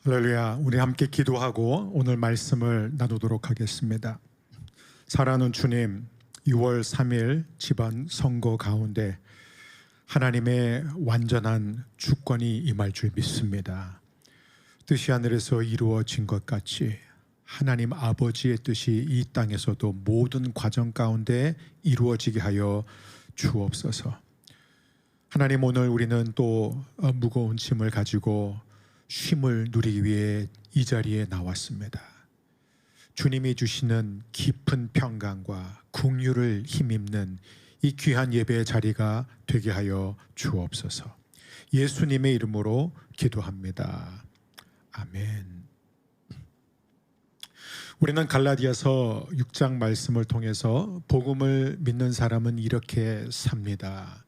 할렐루야. 우리 함께 기도하고 오늘 말씀을 나누도록 하겠습니다. 사랑하는 주님, 6월 3일 지방 선거 가운데 하나님의 완전한 주권이 임할 줄 믿습니다. 뜻이 하늘에서 이루어진 것 같이 하나님 아버지의 뜻이 이 땅에서도 모든 과정 가운데 이루어지게 하여 주옵소서. 하나님, 오늘 우리는 또 무거운 짐을 가지고 쉼을 누리기 위해 이 자리에 나왔습니다. 주님이 주시는 깊은 평강과 긍휼을 힘입는 이 귀한 예배의 자리가 되게 하여 주옵소서. 예수님의 이름으로 기도합니다. 아멘. 우리는 갈라디아서 6장 말씀을 통해서 복음을 믿는 사람은 이렇게 삽니다.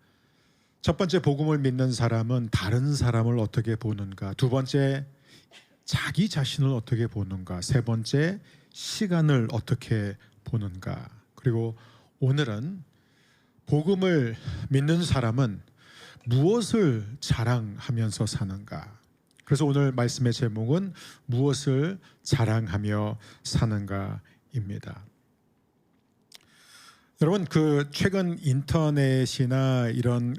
첫 번째, 복음을 믿는 사람은 다른 사람을 어떻게 보는가. 두 번째, 자기 자신을 어떻게 보는가. 세 번째, 시간을 어떻게 보는가. 그리고 오늘은 복음을 믿는 사람은 무엇을 자랑하면서 사는가. 그래서 오늘 말씀의 제목은 무엇을 자랑하며 사는가입니다. 여러분, 최근 인터넷이나 이런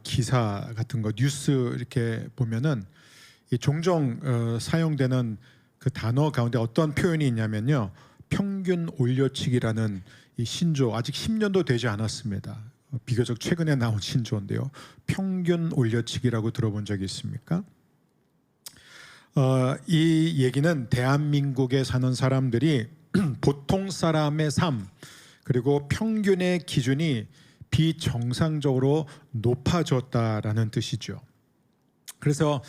기사 같은 거, 뉴스 이렇게 보면은 종종 사용되는 그 단어 가운데 어떤 표현이 있냐면요, 평균 올려치기라는 이 신조, 아직 10년도 되지 않았습니다. 비교적 최근에 나온 신조인데요. 평균 올려치기라고 들어본 적이 있습니까? 이 얘기는 대한민국에 사는 사람들이 보통 사람의 삶, 그리고 평균의 기준이 비정상적으로 높아졌다라는 뜻이죠. 그래서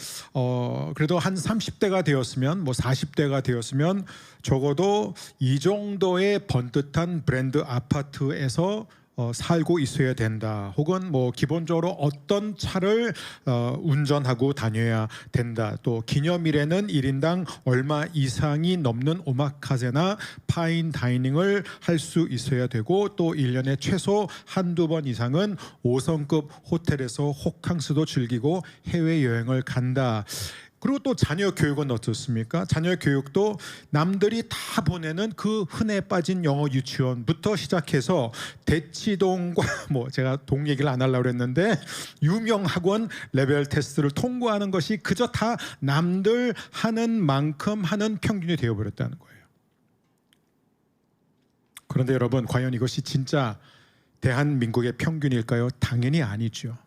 그래도 한 30대가 되었으면, 뭐 40대가 되었으면 적어도 이 정도의 번듯한 브랜드 아파트에서 살고 있어야 된다. 혹은 뭐 기본적으로 어떤 차를 운전하고 다녀야 된다. 또 기념일에는 1인당 얼마 이상이 넘는 오마카세나 파인 다이닝을 할 수 있어야 되고, 또 1년에 최소 한두 번 이상은 5성급 호텔에서 호캉스도 즐기고 해외여행을 간다. 그리고 또 자녀 교육은 어떻습니까? 자녀 교육도 남들이 다 보내는 그 흔해 빠진 영어 유치원부터 시작해서 대치동과 뭐 제가 동 얘기를 안 하려고 했는데 유명 학원 레벨 테스트를 통과하는 것이 그저 다 남들 하는 만큼 하는 평균이 되어버렸다는 거예요. 그런데 여러분, 과연 이것이 진짜 대한민국의 평균일까요? 당연히 아니죠.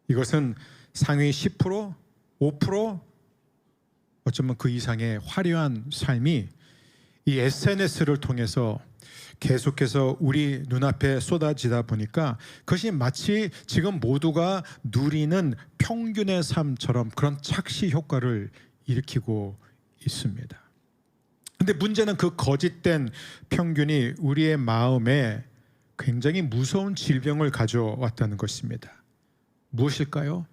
이것은 상위 10%, 5%, 어쩌면 그 이상의 화려한 삶이 이 SNS를 통해서 계속해서 우리 눈앞에 쏟아지다 보니까 그것이 마치 지금 모두가 누리는 평균의 삶처럼 그런 착시 효과를 일으키고 있습니다. 근데 문제는 그 거짓된 평균이 우리의 마음에 굉장히 무서운 질병을 가져왔다는 것입니다. 무엇일까요?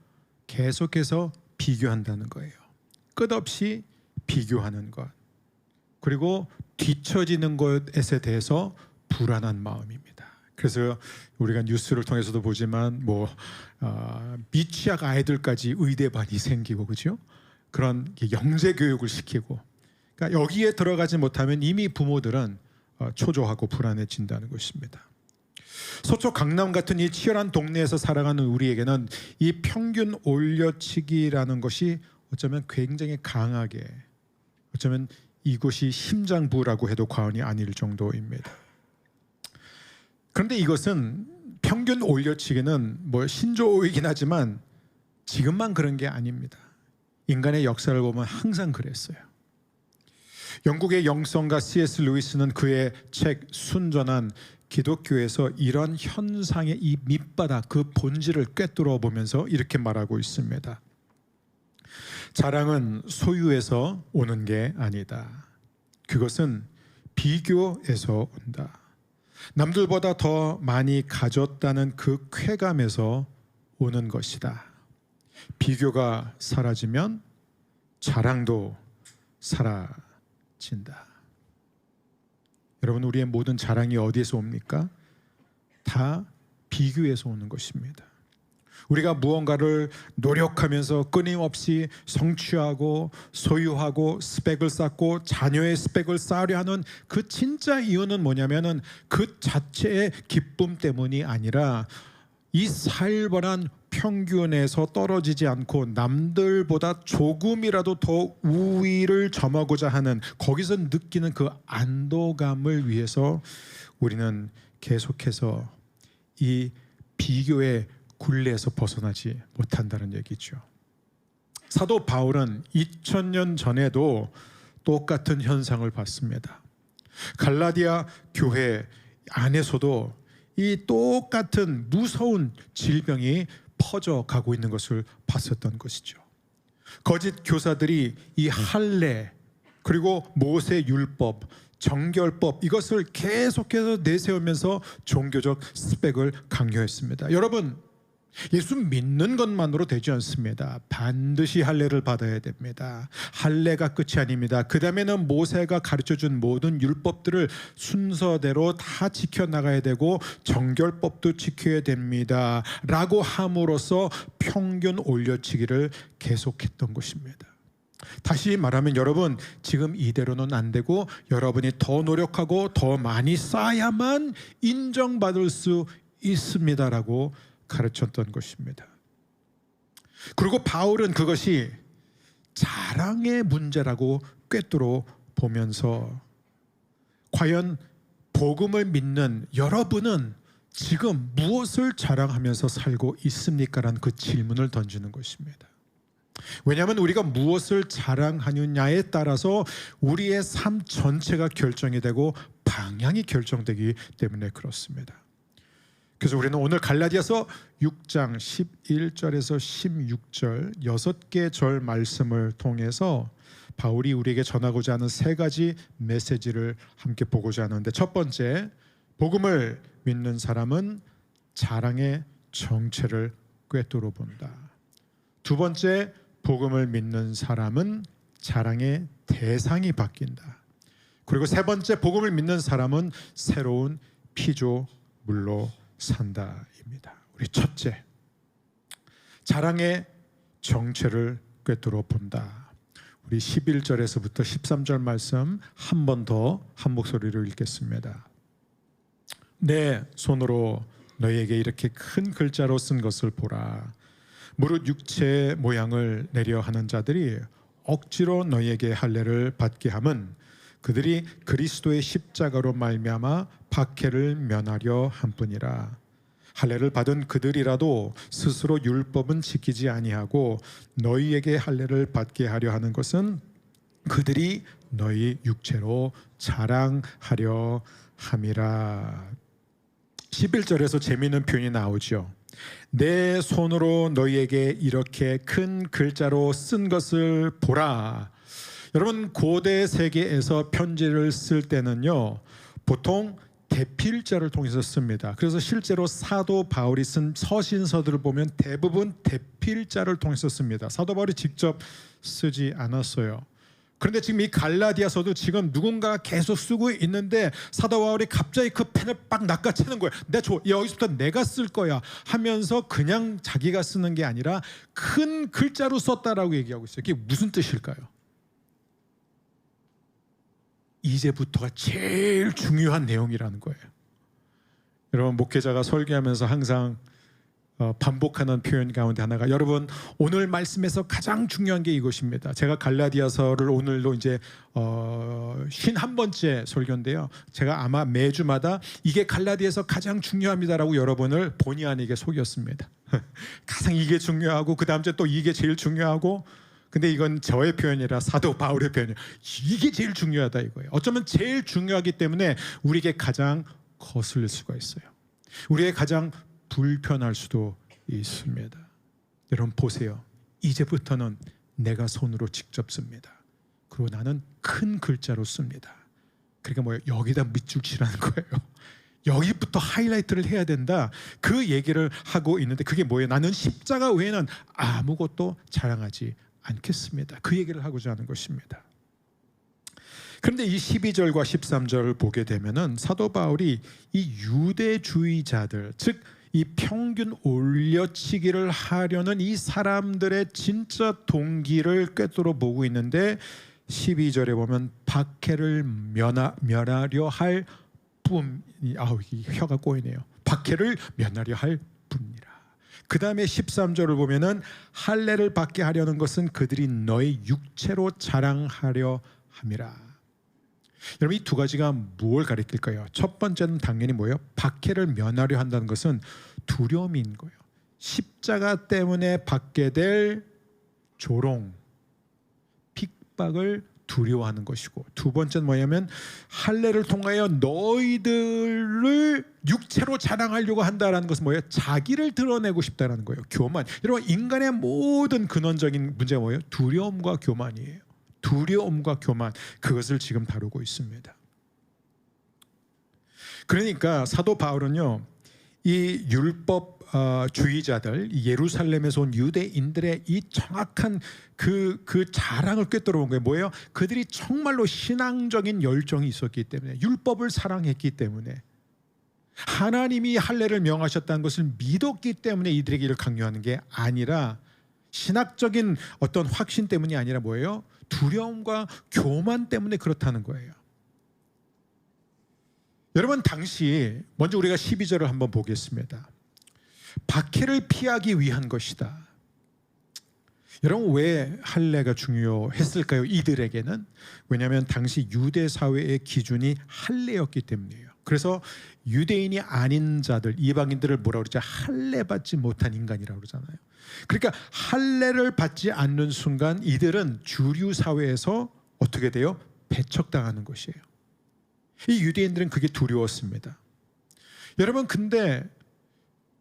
계속해서 비교한다는 거예요. 끝없이 비교하는 것, 그리고 뒤처지는 것에 대해서 불안한 마음입니다. 그래서 우리가 뉴스를 통해서도 보지만 미취학 아이들까지 의대반이 생기고, 그죠? 그런 영재 교육을 시키고, 그러니까 여기에 들어가지 못하면 이미 부모들은 초조하고 불안해진다는 것입니다. 서초 강남 같은 이 치열한 동네에서 살아가는 우리에게는 이 평균 올려치기라는 것이 어쩌면 굉장히 강하게, 어쩌면 이것이 심장부라고 해도 과언이 아닐 정도입니다. 그런데 이것은, 평균 올려치기는 뭐 신조어이긴 하지만 지금만 그런 게 아닙니다. 인간의 역사를 보면 항상 그랬어요. 영국의 영성가 C.S. 루이스는 그의 책 순전한 기독교에서 이런 현상의 이 밑바닥, 그 본질을 꿰뚫어 보면서 이렇게 말하고 있습니다. 자랑은 소유에서 오는 게 아니다. 그것은 비교에서 온다. 남들보다 더 많이 가졌다는 그 쾌감에서 오는 것이다. 비교가 사라지면 자랑도 사라진다. 여러분, 우리의 모든 자랑이 어디에서 옵니까? 다 비교에서 오는 것입니다. 우리가 무언가를 노력하면서 끊임없이 성취하고 소유하고 스펙을 쌓고 자녀의 스펙을 쌓으려 하는 그 진짜 이유는 뭐냐면은 그 자체의 기쁨 때문이 아니라 이 살벌한 평균에서 떨어지지 않고 남들보다 조금이라도 더 우위를 점하고자 하는, 거기서 느끼는 그 안도감을 위해서 우리는 계속해서 이 비교의 굴레에서 벗어나지 못한다는 얘기죠. 사도 바울은 2000년 전에도 똑같은 현상을 봤습니다. 갈라디아 교회 안에서도 이 똑같은 무서운 질병이 퍼져가고 있는 것을 봤었던 것이죠. 거짓 교사들이 이 할례 그리고 모세 율법, 정결법, 이것을 계속해서 내세우면서 종교적 스펙을 강요했습니다. 여러분, 예수 믿는 것만으로 되지 않습니다. 반드시 할례를 받아야 됩니다. 할례가 끝이 아닙니다. 그 다음에는 모세가 가르쳐준 모든 율법들을 순서대로 다 지켜나가야 되고 정결법도 지켜야 됩니다 라고 함으로써 평균 올려치기를 계속했던 것입니다. 다시 말하면 여러분, 지금 이대로는 안 되고 여러분이 더 노력하고 더 많이 쌓아야만 인정받을 수 있습니다라고 가르쳤던 것입니다. 그리고 바울은 그것이 자랑의 문제라고 꿰뚫어 보면서 과연 복음을 믿는 여러분은 지금 무엇을 자랑하면서 살고 있습니까? 라는 그 질문을 던지는 것입니다. 왜냐하면 우리가 무엇을 자랑하느냐에 따라서 우리의 삶 전체가 결정이 되고 방향이 결정되기 때문에 그렇습니다. 그래서 우리는 오늘 갈라디아서 6장 11절에서 16절 6개 절 말씀을 통해서 바울이 우리에게 전하고자 하는 세 가지 메시지를 함께 보고자 하는데, 첫 번째, 복음을 믿는 사람은 자랑의 정체를 꿰뚫어 본다. 두 번째, 복음을 믿는 사람은 자랑의 대상이 바뀐다. 그리고 세 번째, 복음을 믿는 사람은 새로운 피조물로 산다입니다. 우리 첫째, 자랑의 정체를 꿰뚫어 본다. 우리 11절에서부터 13절 말씀 한 번 더 한 목소리로 읽겠습니다. 내 손으로 너희에게 이렇게 큰 글자로 쓴 것을 보라. 무릇 육체의 모양을 내려 하는 자들이 억지로 너희에게 할례를 받게 함은 그들이 그리스도의 십자가로 말미암아 박해를 면하려 함뿐이라. 할례를 받은 그들이라도 스스로 율법은 지키지 아니하고 너희에게 할례를 받게 하려 하는 것은 그들이 너희 육체로 자랑하려 함이라. 11절에서 재미있는 표현이 나오죠. 내 손으로 너희에게 이렇게 큰 글자로 쓴 것을 보라. 여러분, 고대 세계에서 편지를 쓸 때는요, 보통 대필자를 통해서 씁니다. 그래서 실제로 사도 바울이 쓴 서신서들을 보면 대부분 대필자를 통해서 씁니다. 사도 바울이 직접 쓰지 않았어요. 그런데 지금 이 갈라디아서도 지금 누군가가 계속 쓰고 있는데 사도 바울이 갑자기 그 펜을 빡 낚아채는 거예요. 여기서부터 내가 쓸 거야 하면서 그냥 자기가 쓰는 게 아니라 큰 글자로 썼다라고 얘기하고 있어요. 이게 무슨 뜻일까요? 이제부터가 제일 중요한 내용이라는 거예요. 여러분, 목회자가 설교하면서 항상 반복하는 표현 가운데 하나가, 여러분, 오늘 말씀에서 가장 중요한 게 이것입니다. 제가 갈라디아서를 오늘로 이제 51번째 설교인데요, 제가 아마 매주마다 이게 갈라디아서 가장 중요합니다라고 여러분을 본의 아니게 속였습니다. 가장 이게 중요하고 그 다음 주에 또 이게 제일 중요하고, 근데 이건 저의 표현이라 사도 바울의 표현이에요. 이게 제일 중요하다 이거예요. 어쩌면 제일 중요하기 때문에 우리에게 가장 거슬릴 수가 있어요. 우리에게 가장 불편할 수도 있습니다. 여러분 보세요. 이제부터는 내가 손으로 직접 씁니다. 그리고 나는 큰 글자로 씁니다. 그러니까 뭐예요? 여기다 밑줄 치라는 거예요. 여기부터 하이라이트를 해야 된다. 그 얘기를 하고 있는데 그게 뭐예요? 나는 십자가 외에는 아무것도 자랑하지 않겠습니다. 그 얘기를 하고자 하는 것입니다. 그런데 이 12절과 13절을 보게 되면은 사도 바울이 이 유대주의자들, 즉 이 평균 올려치기를 하려는 이 사람들의 진짜 동기를 꿰뚫어 보고 있는데 12절에 보면 박해를 면하려 할 뿐이, 이 혀가 꼬이네요. 박해를 면하려 할 뿐이라. 그 다음에 13절을 보면은 할례를 받게 하려는 것은 그들이 너의 육체로 자랑하려 함이라. 여러분, 이 두 가지가 무엇을 가리킬까요? 첫 번째는 당연히 뭐예요? 박해를 면하려 한다는 것은 두려움인 거예요. 십자가 때문에 받게 될 조롱, 핍박을 두려워하는 것이고, 두 번째는 뭐냐면 할례를 통하여 너희들을 육체로 자랑하려고 한다라는 것은 뭐예요? 자기를 드러내고 싶다라는 거예요. 교만. 여러분, 인간의 모든 근원적인 문제가 뭐예요? 두려움과 교만이에요. 두려움과 교만, 그것을 지금 다루고 있습니다. 그러니까 사도 바울은요, 이 율법주의자들, 예루살렘에서 온 유대인들의 이 정확한 그 자랑을 꿰뚫어 본 거예요. 뭐예요? 그들이 정말로 신앙적인 열정이 있었기 때문에, 율법을 사랑했기 때문에, 하나님이 할례를 명하셨다는 것을 믿었기 때문에 이들에게 이를 강요하는 게 아니라, 신학적인 어떤 확신 때문이 아니라 뭐예요? 두려움과 교만 때문에 그렇다는 거예요. 여러분, 당시 먼저 우리가 12절을 한번 보겠습니다. 박해를 피하기 위한 것이다. 여러분, 왜 할례가 중요했을까요? 이들에게는. 왜냐하면 당시 유대 사회의 기준이 할례였기 때문이에요. 그래서 유대인이 아닌 자들, 이방인들을 뭐라고 그러죠? 할례 받지 못한 인간이라고 그러잖아요. 그러니까 할례를 받지 않는 순간 이들은 주류 사회에서 어떻게 돼요? 배척당하는 것이에요. 이 유대인들은 그게 두려웠습니다. 여러분, 근데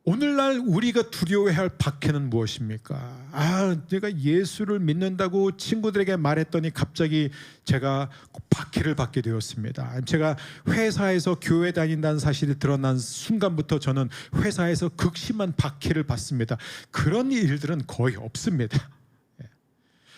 오늘날 우리가 두려워해야 할 박해는 무엇입니까? 내가 예수를 믿는다고 친구들에게 말했더니 갑자기 제가 박해를 받게 되었습니다. 제가 회사에서 교회 다닌다는 사실이 드러난 순간부터 저는 회사에서 극심한 박해를 받습니다. 그런 일들은 거의 없습니다.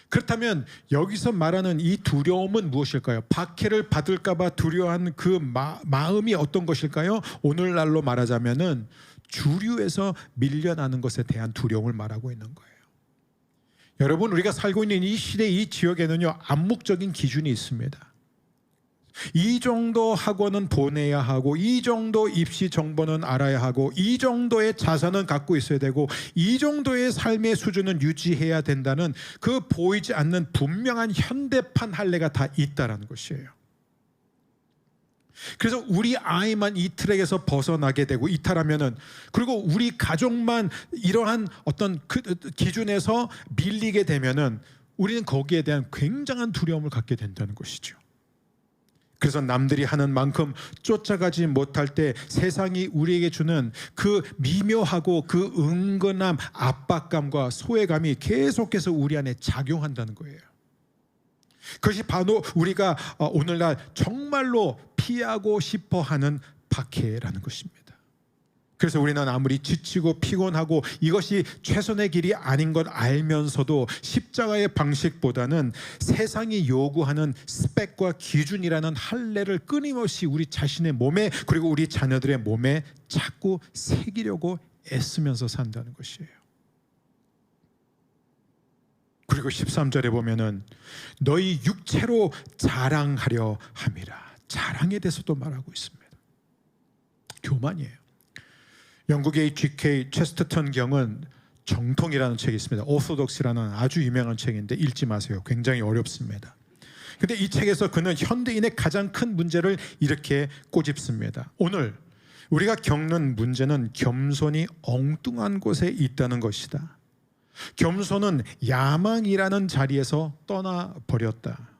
그렇다면 여기서 말하는 이 두려움은 무엇일까요? 박해를 받을까 봐 두려워하는 그 마음이 어떤 것일까요? 오늘날로 말하자면은 주류에서 밀려나는 것에 대한 두려움을 말하고 있는 거예요. 여러분, 우리가 살고 있는 이 시대, 이 지역에는요, 암묵적인 기준이 있습니다. 이 정도 학원은 보내야 하고, 이 정도 입시 정보는 알아야 하고, 이 정도의 자산은 갖고 있어야 되고, 이 정도의 삶의 수준은 유지해야 된다는 그 보이지 않는 분명한 현대판 할례가 다 있다라는 것이에요. 그래서 우리 아이만 이 트랙에서 벗어나게 되고 이탈하면은, 그리고 우리 가족만 이러한 어떤 그 기준에서 밀리게 되면은 우리는 거기에 대한 굉장한 두려움을 갖게 된다는 것이죠. 그래서 남들이 하는 만큼 쫓아가지 못할 때 세상이 우리에게 주는 그 미묘하고 그 은근한 압박감과 소외감이 계속해서 우리 안에 작용한다는 거예요. 그것이 바로 우리가 오늘날 정말로 피하고 싶어 하는 박해라는 것입니다. 그래서 우리는 아무리 지치고 피곤하고 이것이 최선의 길이 아닌 걸 알면서도 십자가의 방식보다는 세상이 요구하는 스펙과 기준이라는 할례를 끊임없이 우리 자신의 몸에, 그리고 우리 자녀들의 몸에 자꾸 새기려고 애쓰면서 산다는 것이에요. 그리고 13절에 보면은 너희 육체로 자랑하려 함이라. 자랑에 대해서도 말하고 있습니다. 교만이에요. 영국의 G.K. 체스터턴 경은 정통이라는 책이 있습니다. 오소독스라는 아주 유명한 책인데 읽지 마세요. 굉장히 어렵습니다. 근데 이 책에서 그는 현대인의 가장 큰 문제를 이렇게 꼬집습니다. 오늘 우리가 겪는 문제는 겸손이 엉뚱한 곳에 있다는 것이다. 겸손은 야망이라는 자리에서 떠나버렸다.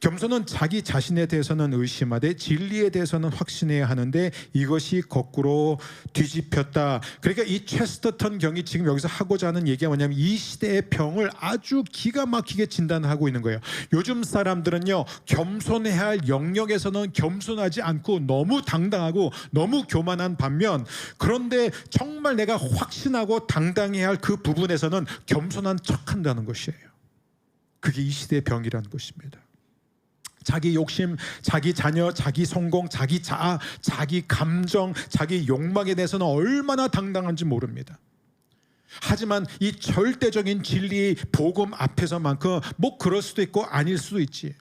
겸손은 자기 자신에 대해서는 의심하되 진리에 대해서는 확신해야 하는데 이것이 거꾸로 뒤집혔다. 그러니까 이 체스터턴 경이 지금 여기서 하고자 하는 얘기가 뭐냐면 이 시대의 병을 아주 기가 막히게 진단하고 있는 거예요. 요즘 사람들은요, 겸손해야 할 영역에서는 겸손하지 않고 너무 당당하고 너무 교만한 반면, 그런데 정말 내가 확신하고 당당해야 할 그 부분에서는 겸손한 척한다는 것이에요. 그게 이 시대의 병이라는 것입니다. 자기 욕심, 자기 자녀, 자기 성공, 자기 자아, 자기 감정, 자기 욕망에 대해서는 얼마나 당당한지 모릅니다. 하지만 이 절대적인 진리 복음 앞에서만큼 뭐 그럴 수도 있고 아닐 수도 있지,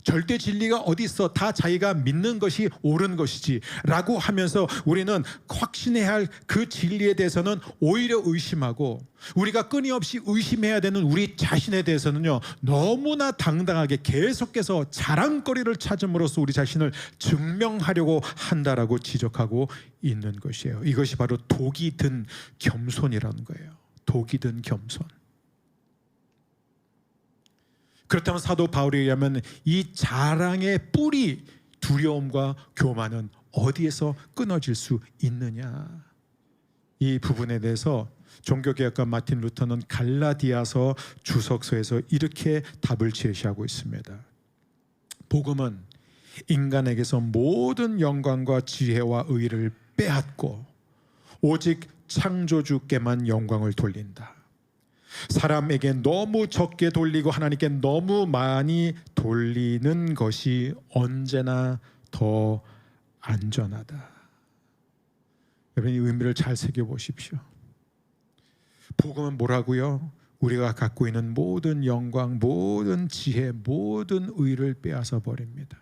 절대 진리가 어디 있어, 다 자기가 믿는 것이 옳은 것이지 라고 하면서 우리는 확신해야 할 그 진리에 대해서는 오히려 의심하고, 우리가 끊임없이 의심해야 되는 우리 자신에 대해서는요 너무나 당당하게 계속해서 자랑거리를 찾음으로써 우리 자신을 증명하려고 한다라고 지적하고 있는 것이에요. 이것이 바로 독이 든 겸손이라는 거예요. 독이 든 겸손. 그렇다면 사도 바울에 의하면 이 자랑의 뿌리, 두려움과 교만은 어디에서 끊어질 수 있느냐, 이 부분에 대해서 종교개혁가 마틴 루터는 갈라디아서 주석서에서 이렇게 답을 제시하고 있습니다. 복음은 인간에게서 모든 영광과 지혜와 의를 빼앗고 오직 창조주께만 영광을 돌린다. 사람에게 너무 적게 돌리고 하나님께 너무 많이 돌리는 것이 언제나 더 안전하다. 여러분, 이 의미를 잘 새겨보십시오. 복음은 뭐라고요? 우리가 갖고 있는 모든 영광, 모든 지혜, 모든 의를 빼앗아 버립니다.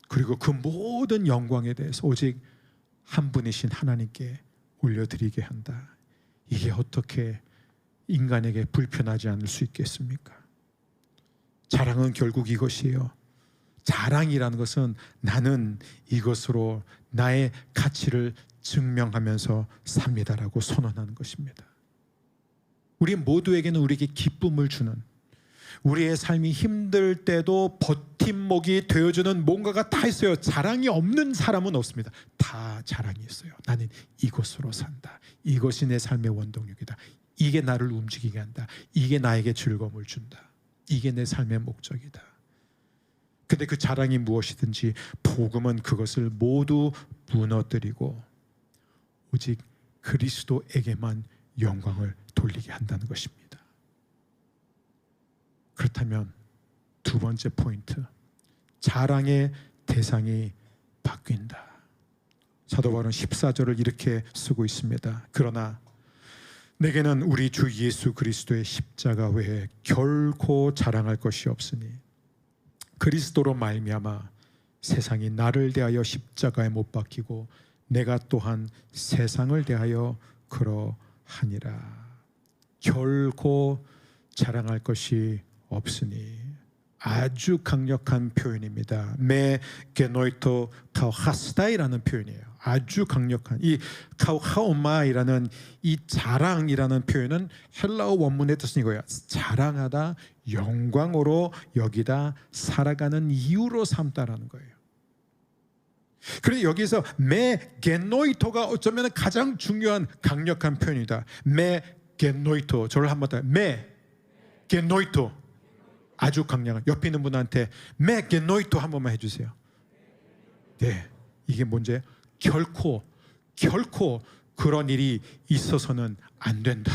그리고 그 모든 영광에 대해서 오직 한 분이신 하나님께 올려드리게 한다. 이게 어떻게 인간에게 불편하지 않을 수 있겠습니까? 자랑은 결국 이것이에요. 자랑이라는 것은 나는 이것으로 나의 가치를 증명하면서 삽니다라고 선언하는 것입니다. 우리 모두에게는 우리에게 기쁨을 주는, 우리의 삶이 힘들 때도 버팀목이 되어주는 뭔가가 다 있어요. 자랑이 없는 사람은 없습니다. 다 자랑이 있어요. 나는 이것으로 산다. 이것이 내 삶의 원동력이다. 이게 나를 움직이게 한다. 이게 나에게 즐거움을 준다. 이게 내 삶의 목적이다. 근데 그 자랑이 무엇이든지 복음은 그것을 모두 무너뜨리고 오직 그리스도에게만 영광을 돌리게 한다는 것입니다. 그렇다면 두 번째 포인트, 자랑의 대상이 바뀐다. 사도 바울은 14절을 이렇게 쓰고 있습니다. 그러나 내게는 우리 주 예수 그리스도의 십자가 외에 결코 자랑할 것이 없으니 그리스도로 말미암아 세상이 나를 대하여 십자가에 못 박히고 내가 또한 세상을 대하여 그러하니라. 결코 자랑할 것이 없으니, 아주 강력한 표현입니다. 메 게노이토 카우하스다이라는 표현이에요. 아주 강력한 이 카우하오마이라는 이 자랑이라는 표현은 헬라어 원문의 뜻은 이거예요. 자랑하다, 영광으로 여기다, 살아가는 이유로 삼다라는 거예요. 그래서 여기서 메 게노이토가 어쩌면 가장 중요한 강력한 표현이다. 메 게노이토, 저를 한번 더, 메 게노이토, 아주 강력한. 옆에 있는 분한테 메 게노이토 한 번만 해주세요. 네, 이게 뭔지, 결코 그런 일이 있어서는 안 된다.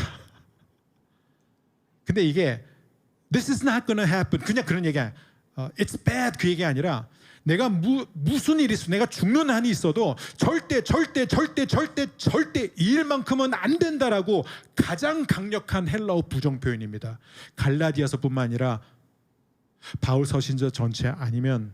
근데 이게 This is not gonna happen, 그냥 그런 얘기 아니야. It's bad, 그 얘기 아니라 내가 무슨 일이 있어, 내가 죽는 한이 있어도 절대 이 일만큼은 안 된다라고 가장 강력한 헬라어 부정 표현입니다. 갈라디아서뿐만 아니라 바울 서신서 전체, 아니면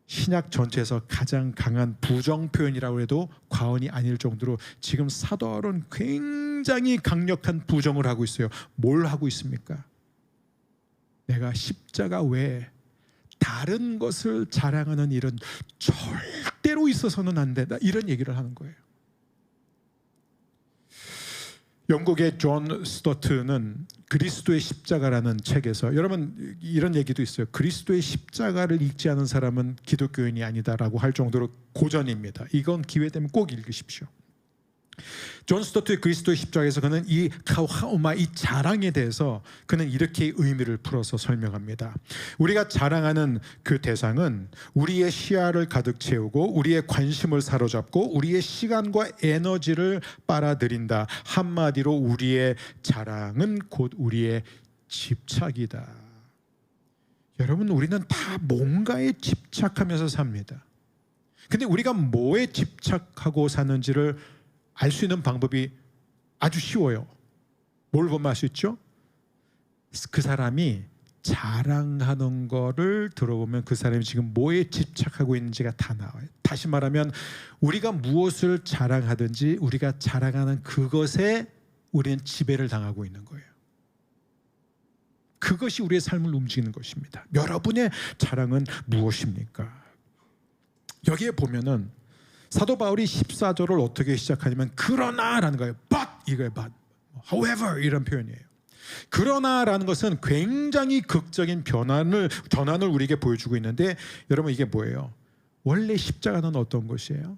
신약 전체에서 가장 강한 부정 표현이라고 해도 과언이 아닐 정도로 지금 사도 바울은 굉장히 강력한 부정을 하고 있어요. 뭘 하고 있습니까? 내가 십자가 외에 다른 것을 자랑하는 일은 절대로 있어서는 안 된다, 이런 얘기를 하는 거예요. 영국의 존 스토트는 그리스도의 십자가라는 책에서, 여러분 이런 얘기도 있어요. 그리스도의 십자가를 읽지 않은 사람은 기독교인이 아니다라고 할 정도로 고전입니다. 이건 기회되면 꼭 읽으십시오. 존 스토트의 그리스도의 십자가에서 그는 이 카우하오마, 이 자랑에 대해서 그는 이렇게 의미를 풀어서 설명합니다. 우리가 자랑하는 그 대상은 우리의 시야를 가득 채우고 우리의 관심을 사로잡고 우리의 시간과 에너지를 빨아들인다. 한마디로 우리의 자랑은 곧 우리의 집착이다. 여러분, 우리는 다 뭔가에 집착하면서 삽니다. 근데 우리가 뭐에 집착하고 사는지를 알 수 있는 방법이 아주 쉬워요. 뭘 보면 알 수 있죠? 그 사람이 자랑하는 거를 들어보면 그 사람이 지금 뭐에 집착하고 있는지가 다 나와요. 다시 말하면 우리가 무엇을 자랑하든지 우리가 자랑하는 그것에 우리는 지배를 당하고 있는 거예요. 그것이 우리의 삶을 움직이는 것입니다. 여러분의 자랑은 무엇입니까? 여기에 보면은 사도 바울이 14절을 어떻게 시작하냐면 그러나라는 거예요. but 이거예요. but. however 이런 표현이에요. 그러나라는 것은 굉장히 극적인 전환을 우리에게 보여주고 있는데, 여러분 이게 뭐예요? 원래 십자가는 어떤 것이에요?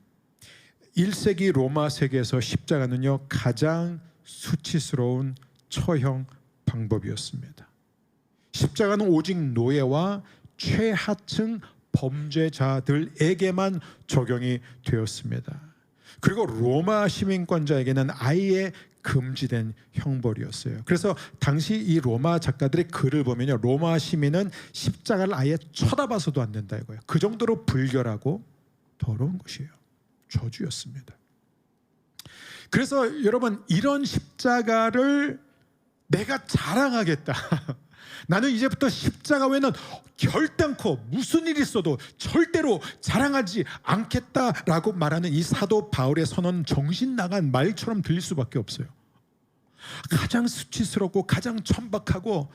1세기 로마 세계에서 십자가는요 가장 수치스러운 처형 방법이었습니다. 십자가는 오직 노예와 최하층 범죄자들에게만 적용이 되었습니다. 그리고 로마 시민권자에게는 아예 금지된 형벌이었어요. 그래서 당시 이 로마 작가들의 글을 보면요, 로마 시민은 십자가를 아예 쳐다봐서도 안 된다 이거예요. 그 정도로 불결하고 더러운 것이에요. 저주였습니다. 그래서 여러분, 이런 십자가를 내가 자랑하겠다. 나는 이제부터 십자가 외에는 결단코 무슨 일이 있어도 절대로 자랑하지 않겠다라고 말하는 이 사도 바울의 선언은 정신 나간 말처럼 들릴 수밖에 없어요. 가장 수치스럽고 가장 천박하고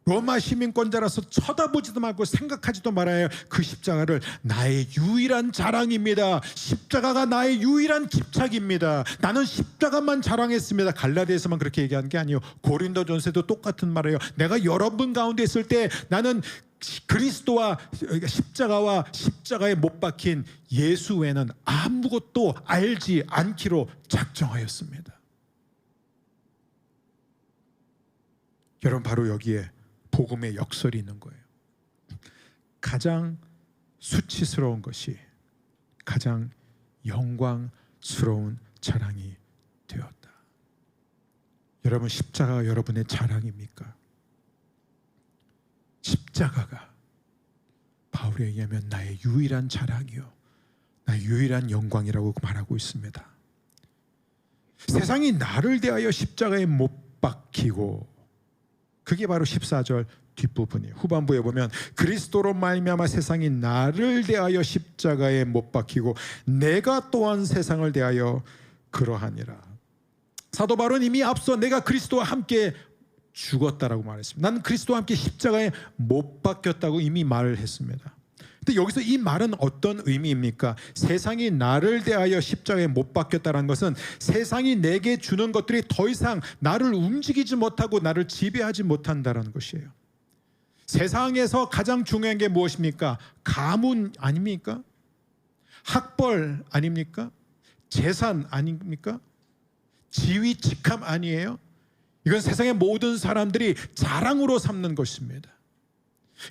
로마 시민권자라서 쳐다보지도 말고 생각하지도 말아야 할 그 십자가를 나의 유일한 자랑입니다. 십자가가 나의 유일한 집착입니다. 나는 십자가만 자랑했습니다. 갈라디아서만 그렇게 얘기하는 게 아니에요. 고린도전서에도 똑같은 말이에요. 내가 여러분 가운데 있을 때 나는 그리스도와 십자가와 십자가에 못 박힌 예수 외에는 아무것도 알지 않기로 작정하였습니다. 여러분, 바로 여기에 복음의 역설이 있는 거예요. 가장 수치스러운 것이 가장 영광스러운 자랑이 되었다. 여러분, 십자가가 여러분의 자랑입니까? 십자가가 바울에 의하면 나의 유일한 자랑이요, 나의 유일한 영광이라고 말하고 있습니다. 세상이 나를 대하여 십자가에 못 박히고, 그게 바로 14절 뒷부분이에요. 후반부에 보면 그리스도로 말미암아 세상이 나를 대하여 십자가에 못 박히고 내가 또한 세상을 대하여 그러하니라. 사도 바울은 이미 앞서 내가 그리스도와 함께 죽었다라고 말했습니다. 나는 그리스도와 함께 십자가에 못 박혔다고 이미 말을 했습니다. 근데 여기서 이 말은 어떤 의미입니까? 세상이 나를 대하여 십자가에 못 박혔다는 것은 세상이 내게 주는 것들이 더 이상 나를 움직이지 못하고 나를 지배하지 못한다는 것이에요. 세상에서 가장 중요한 게 무엇입니까? 가문 아닙니까? 학벌 아닙니까? 재산 아닙니까? 지위 직함 아니에요? 이건 세상의 모든 사람들이 자랑으로 삼는 것입니다.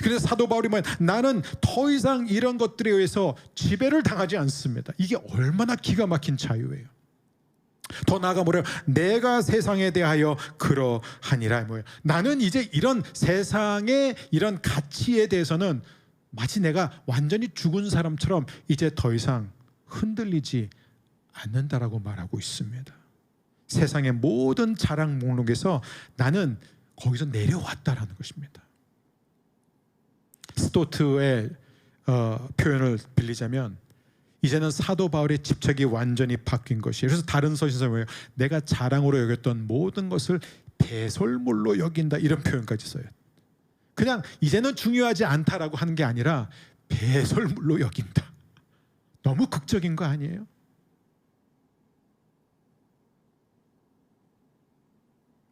그래서 사도 바울이 말하면 나는 더 이상 이런 것들에 의해서 지배를 당하지 않습니다. 이게 얼마나 기가 막힌 자유예요. 더 나아가 뭐래요? 내가 세상에 대하여 그러하니라. 뭐예요? 나는 이제 이런 세상의 이런 가치에 대해서는 마치 내가 완전히 죽은 사람처럼 이제 더 이상 흔들리지 않는다라고 말하고 있습니다. 세상의 모든 자랑 목록에서 나는 거기서 내려왔다라는 것입니다. 스토트의 표현을 빌리자면 이제는 사도 바울의 집착이 완전히 바뀐 것이에요. 그래서 다른 서신서 뭐예요? 내가 자랑으로 여겼던 모든 것을 배설물로 여긴다, 이런 표현까지 써요. 그냥 이제는 중요하지 않다라고 하는 게 아니라 배설물로 여긴다. 너무 극적인 거 아니에요?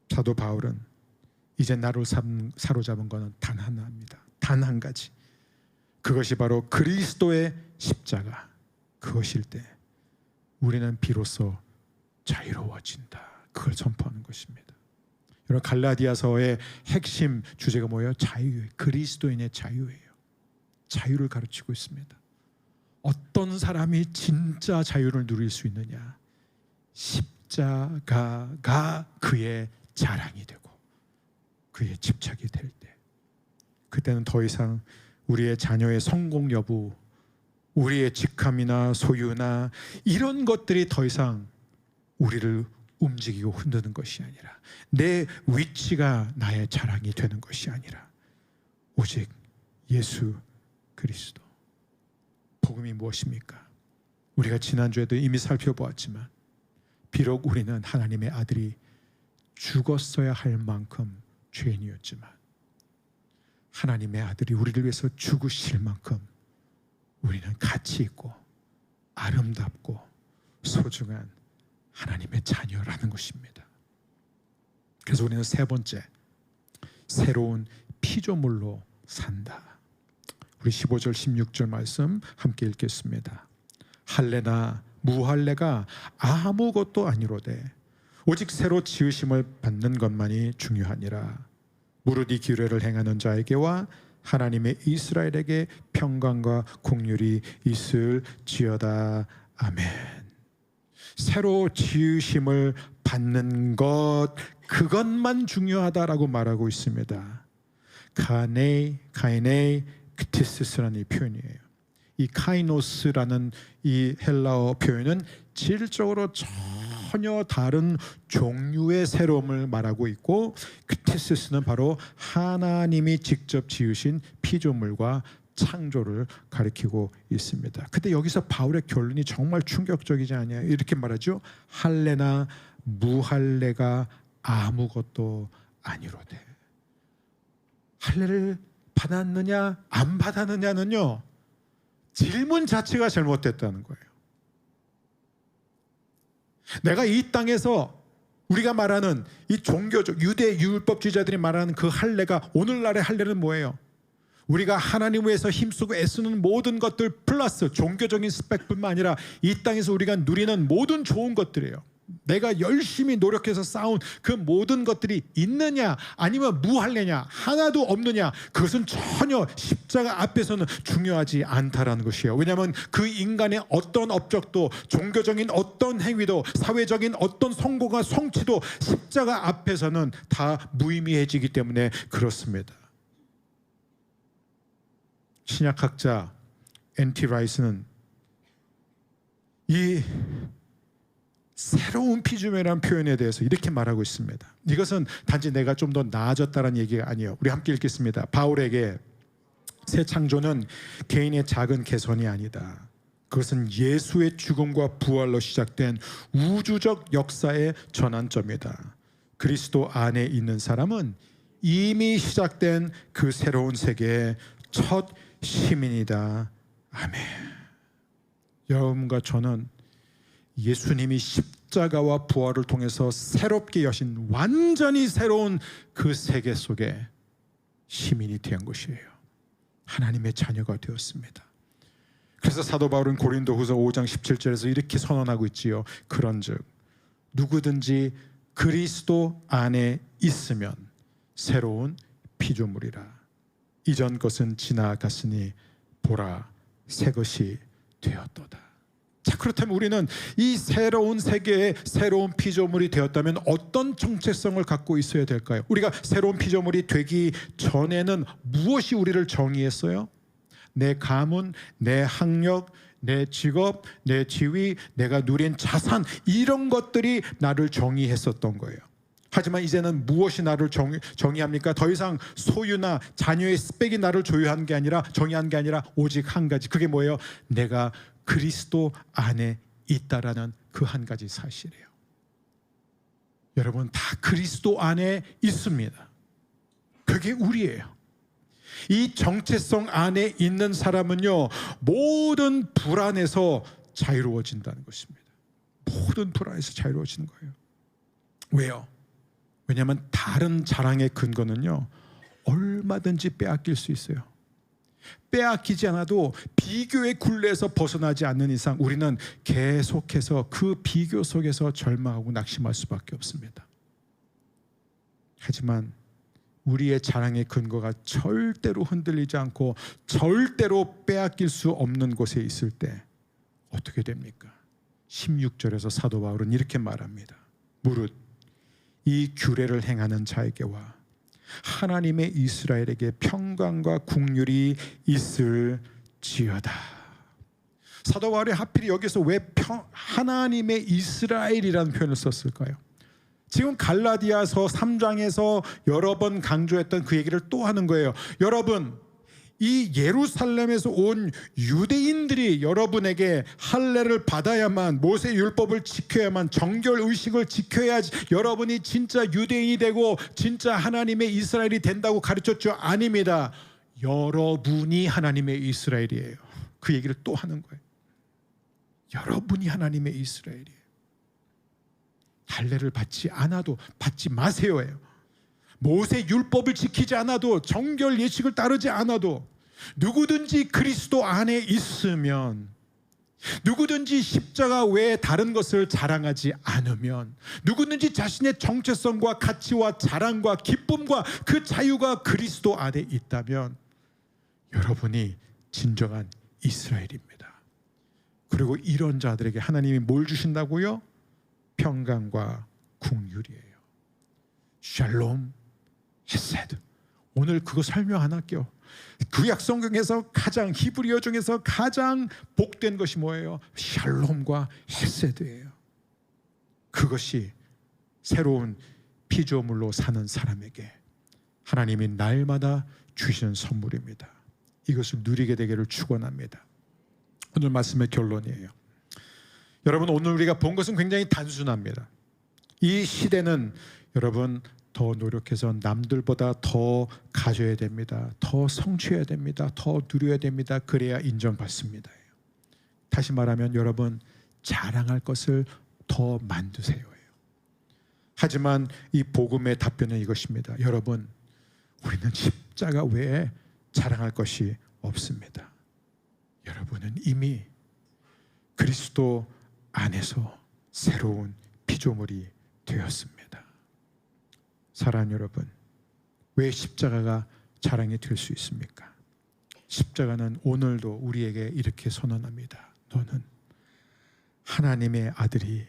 사도 바울은 이제 나를 사로잡은 것은 단 하나입니다. 단 한 가지. 그것이 바로 그리스도의 십자가. 그것일 때 우리는 비로소 자유로워진다. 그걸 선포하는 것입니다. 여러분, 갈라디아서의 핵심 주제가 뭐예요? 자유예요. 그리스도인의 자유예요. 자유를 가르치고 있습니다. 어떤 사람이 진짜 자유를 누릴 수 있느냐? 십자가가 그의 자랑이 되고 그의 집착이 될 때, 그때는 더 이상 우리의 자녀의 성공 여부, 우리의 직함이나 소유나 이런 것들이 더 이상 우리를 움직이고 흔드는 것이 아니라, 내 위치가 나의 자랑이 되는 것이 아니라 오직 예수 그리스도. 복음이 무엇입니까? 우리가 지난주에도 이미 살펴보았지만 비록 우리는 하나님의 아들이 죽었어야 할 만큼 죄인이었지만 하나님의 아들이 우리를 위해서 죽으실 만큼 우리는 가치 있고 아름답고 소중한 하나님의 자녀라는 것입니다. 그래서 우리는 세 번째, 새로운 피조물로 산다. 우리 15절 16절 말씀 함께 읽겠습니다. 할례나 무할례가 아무것도 아니로되 오직 새로 지으심을 받는 것만이 중요하니라. 무릇 이 규례를 행하는 자에게와 하나님의 이스라엘에게 평강과 긍휼이 있을지어다. 아멘. 새로 지으심을 받는 것, 그것만 중요하다라고 말하고 있습니다. 카이네이 크티스라는 이 표현이에요. 이 카이노스라는 이 헬라어 표현은 질적으로 전혀 다른 종류의 새로움을 말하고 있고, 크티스는 바로 하나님이 직접 지으신 피조물과 창조를 가리키고 있습니다. 근데 여기서 바울의 결론이 정말 충격적이지 않아요? 이렇게 말하죠. 할례나 무할례가 아무것도 아니로되. 할례를 받았느냐 안 받았느냐는요, 질문 자체가 잘못됐다는 거예요. 내가 이 땅에서 우리가 말하는 이 종교적 유대 율법주의자들이 말하는 그 할례가, 오늘날의 할례는 뭐예요? 우리가 하나님을 위해서 힘쓰고 애쓰는 모든 것들 플러스 종교적인 스펙뿐만 아니라 이 땅에서 우리가 누리는 모든 좋은 것들이에요. 내가 열심히 노력해서 쌓은 그 모든 것들이 있느냐 아니면 무할례냐, 하나도 없느냐, 그것은 전혀 십자가 앞에서는 중요하지 않다라는 것이에요. 왜냐하면 그 인간의 어떤 업적도, 종교적인 어떤 행위도, 사회적인 어떤 성공과 성취도 십자가 앞에서는 다 무의미해지기 때문에 그렇습니다. 신약학자 N.T. 라이스는 이 새로운 피조물이라는 표현에 대해서 이렇게 말하고 있습니다. 이것은 단지 내가 좀 더 나아졌다는 얘기가 아니에요. 우리 함께 읽겠습니다. 바울에게 새 창조는 개인의 작은 개선이 아니다. 그것은 예수의 죽음과 부활로 시작된 우주적 역사의 전환점이다. 그리스도 안에 있는 사람은 이미 시작된 그 새로운 세계의 첫 시민이다. 아멘. 여러분과 저는 예수님이 십자가와 부활을 통해서 새롭게 여신 완전히 새로운 그 세계 속에 시민이 된 것이에요. 하나님의 자녀가 되었습니다. 그래서 사도 바울은 고린도후서 5장 17절에서 이렇게 선언하고 있지요. 그런즉 누구든지 그리스도 안에 있으면 새로운 피조물이라. 이전 것은 지나갔으니 보라 새 것이 되었도다. 자, 그렇다면 우리는 이 새로운 세계의 새로운 피조물이 되었다면 어떤 정체성을 갖고 있어야 될까요? 우리가 새로운 피조물이 되기 전에는 무엇이 우리를 정의했어요? 내 가문, 내 학력, 내 직업, 내 지위, 내가 누린 자산, 이런 것들이 나를 정의했었던 거예요. 하지만 이제는 무엇이 나를 정의합니까? 더 이상 소유나 자녀의 스펙이 나를 정의한 게 아니라 오직 한 가지. 그게 뭐예요? 내가 그리스도 안에 있다라는 그 한 가지 사실이에요. 여러분 다 그리스도 안에 있습니다. 그게 우리예요. 이 정체성 안에 있는 사람은요, 모든 불안에서 자유로워진다는 것입니다. 모든 불안에서 자유로워지는 거예요. 왜요? 왜냐하면 다른 자랑의 근거는요, 얼마든지 빼앗길 수 있어요. 빼앗기지 않아도 비교의 굴레에서 벗어나지 않는 이상 우리는 계속해서 그 비교 속에서 절망하고 낙심할 수밖에 없습니다. 하지만 우리의 자랑의 근거가 절대로 흔들리지 않고 절대로 빼앗길 수 없는 곳에 있을 때 어떻게 됩니까? 16절에서 사도 바울은 이렇게 말합니다. 무릇 이 규례를 행하는 자에게와 하나님의 이스라엘에게 평강과 국률이 있을지어다. 사도 바울이 하필 여기서 왜 하나님의 이스라엘이라는 표현을 썼을까요? 지금 갈라디아서 3장에서 여러 번 강조했던 그 얘기를 또 하는 거예요. 여러분, 이 예루살렘에서 온 유대인들이 여러분에게 할례를 받아야만, 모세 율법을 지켜야만, 정결 의식을 지켜야지 여러분이 진짜 유대인이 되고 진짜 하나님의 이스라엘이 된다고 가르쳤죠? 아닙니다. 여러분이 하나님의 이스라엘이에요. 그 얘기를 또 하는 거예요. 여러분이 하나님의 이스라엘이에요. 할례를 받지 않아도 받지 마세요예요. 모세 율법을 지키지 않아도, 정결 예식을 따르지 않아도, 누구든지 그리스도 안에 있으면, 누구든지 십자가 외에 다른 것을 자랑하지 않으면, 누구든지 자신의 정체성과 가치와 자랑과 기쁨과 그 자유가 그리스도 안에 있다면 여러분이 진정한 이스라엘입니다. 그리고 이런 자들에게 하나님이 뭘 주신다고요? 평강과 긍휼이에요. 샬롬, 헤세드. 오늘 그거 설명 안 할게요. 구약 성경에서 가장, 히브리어 중에서 가장 복된 것이 뭐예요? 샬롬과 헤세드예요. 그것이 새로운 피조물로 사는 사람에게 하나님이 날마다 주시는 선물입니다. 이것을 누리게 되기를 축원합니다. 오늘 말씀의 결론이에요. 여러분, 오늘 우리가 본 것은 굉장히 단순합니다. 이 시대는 여러분 더 노력해서 남들보다 더 가져야 됩니다. 더 성취해야 됩니다. 더 누려야 됩니다. 그래야 인정받습니다. 다시 말하면 여러분, 자랑할 것을 더 만드세요. 하지만 이 복음의 답변은 이것입니다. 여러분, 우리는 십자가 외에 자랑할 것이 없습니다. 여러분은 이미 그리스도 안에서 새로운 피조물이 되었습니다. 사랑하는 여러분, 왜 십자가가 자랑이 될 수 있습니까? 십자가는 오늘도 우리에게 이렇게 선언합니다. 너는 하나님의 아들이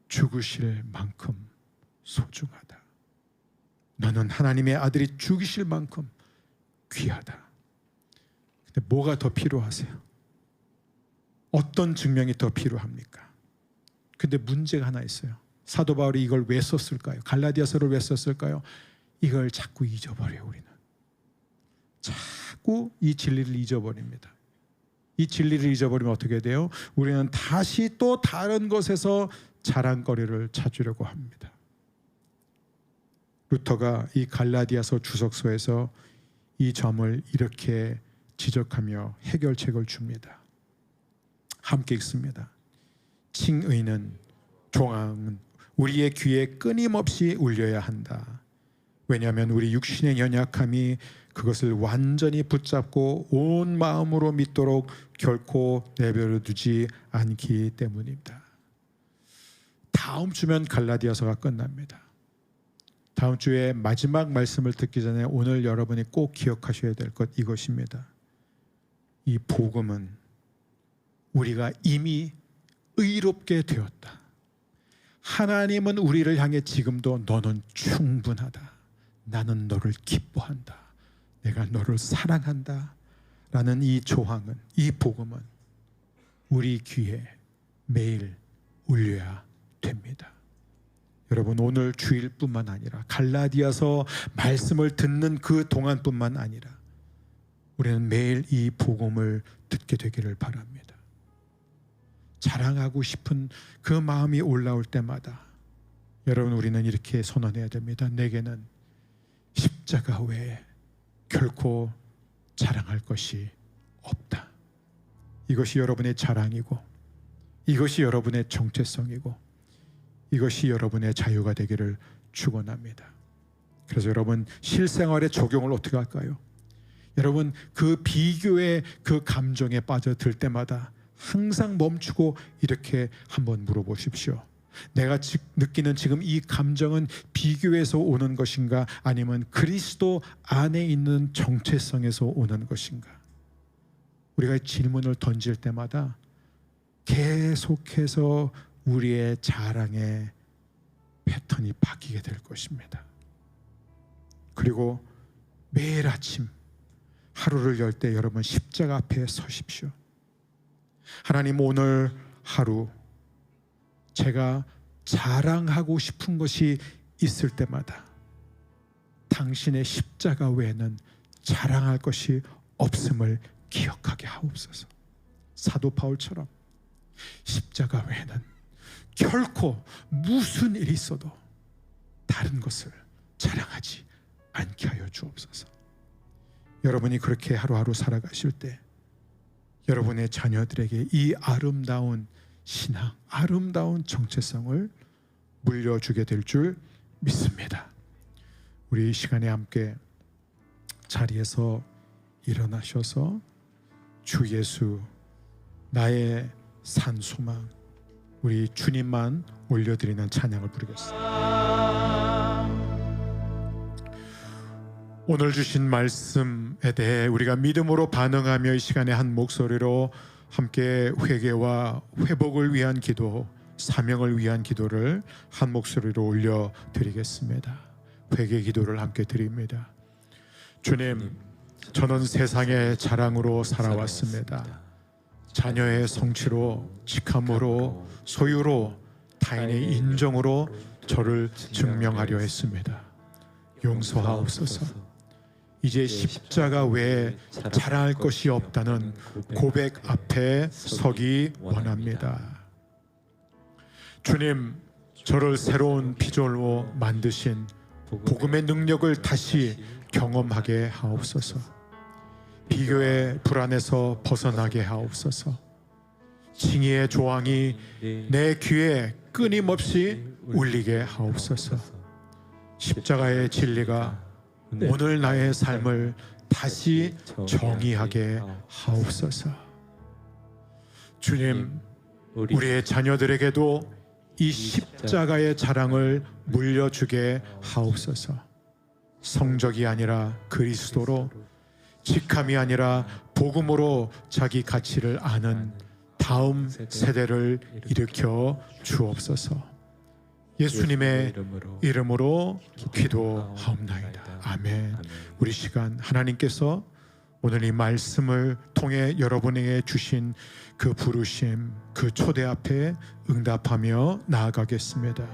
죽으실 만큼 소중하다. 너는 하나님의 아들이 죽으실 만큼 귀하다. 근데 뭐가 더 필요하세요? 어떤 증명이 더 필요합니까? 근데 문제가 하나 있어요. 사도 바울이 이걸 왜 썼을까요? 갈라디아서를 왜 썼을까요? 이걸 자꾸 잊어버려요. 우리는 자꾸 이 진리를 잊어버립니다. 이 진리를 잊어버리면 어떻게 돼요? 우리는 다시 또 다른 것에서 자랑거리를 찾으려고 합니다. 루터가 이 갈라디아서 주석서에서 이 점을 이렇게 지적하며 해결책을 줍니다. 함께 읽습니다. 칭의는, 종앙은 우리의 귀에 끊임없이 울려야 한다. 왜냐하면 우리 육신의 연약함이 그것을 완전히 붙잡고 온 마음으로 믿도록 결코 내버려 두지 않기 때문입니다. 다음 주면 갈라디아서가 끝납니다. 다음 주에 마지막 말씀을 듣기 전에 오늘 여러분이 꼭 기억하셔야 될 것, 이것입니다. 이 복음은 우리가 이미 의롭게 되었다. 하나님은 우리를 향해 지금도 너는 충분하다. 나는 너를 기뻐한다. 내가 너를 사랑한다. 라는 이 조항은, 이 복음은 우리 귀에 매일 울려야 됩니다. 여러분, 오늘 주일뿐만 아니라 갈라디아서 말씀을 듣는 그 동안뿐만 아니라 우리는 매일 이 복음을 듣게 되기를 바랍니다. 자랑하고 싶은 그 마음이 올라올 때마다 여러분, 우리는 이렇게 선언해야 됩니다. 내게는 십자가 외에 결코 자랑할 것이 없다. 이것이 여러분의 자랑이고, 이것이 여러분의 정체성이고, 이것이 여러분의 자유가 되기를 축원합니다. 그래서 여러분, 실생활에 적용을 어떻게 할까요? 여러분, 그 비교의 그 감정에 빠져들 때마다 항상 멈추고 이렇게 한번 물어보십시오. 내가 느끼는 지금 이 감정은 비교에서 오는 것인가, 아니면 그리스도 안에 있는 정체성에서 오는 것인가? 우리가 질문을 던질 때마다 계속해서 우리의 자랑의 패턴이 바뀌게 될 것입니다. 그리고 매일 아침 하루를 열 때 여러분 십자가 앞에 서십시오. 하나님, 오늘 하루 제가 자랑하고 싶은 것이 있을 때마다 당신의 십자가 외에는 자랑할 것이 없음을 기억하게 하옵소서. 사도 바울처럼 십자가 외에는 결코 무슨 일이 있어도 다른 것을 자랑하지 않게 하여 주옵소서. 여러분이 그렇게 하루하루 살아가실 때 여러분의 자녀들에게 이 아름다운 신앙, 아름다운 정체성을 물려주게 될 줄 믿습니다. 우리 이 시간에 함께 자리에서 일어나셔서 주 예수 나의 산 소망, 우리 주님만 올려드리는 찬양을 부르겠습니다. 오늘 주신 말씀에 대해 우리가 믿음으로 반응하며 이 시간에 한 목소리로 함께 회개와 회복을 위한 기도, 사명을 위한 기도를 한 목소리로 올려드리겠습니다. 회개 기도를 함께 드립니다. 주님, 저는 세상의 자랑으로 살아왔습니다. 자녀의 성취로, 직함으로, 소유로, 타인의 인정으로 저를 증명하려 했습니다. 용서하옵소서. 이제 십자가 외에 자랑할 것이 없다는 고백 앞에 서기 원합니다. 주님, 저를 새로운 피조물로 만드신 복음의 능력을 다시 경험하게 하옵소서. 비교의 불안에서 벗어나게 하옵소서. 칭의의 조항이 내 귀에 끊임없이 울리게 하옵소서. 십자가의 진리가 오늘 나의 삶을 다시 정의하게 하옵소서. 주님, 우리의 자녀들에게도 이 십자가의 자랑을 물려주게 하옵소서. 성적이 아니라 그리스도로, 직함이 아니라 복음으로 자기 가치를 아는 다음 세대를 일으켜 주옵소서. 예수님의 이름으로 기도하옵나이다. 아멘. 우리 시간 하나님께서 오늘 이 말씀을 통해 여러분에게 주신 그 부르심, 그 초대 앞에 응답하며 나아가겠습니다.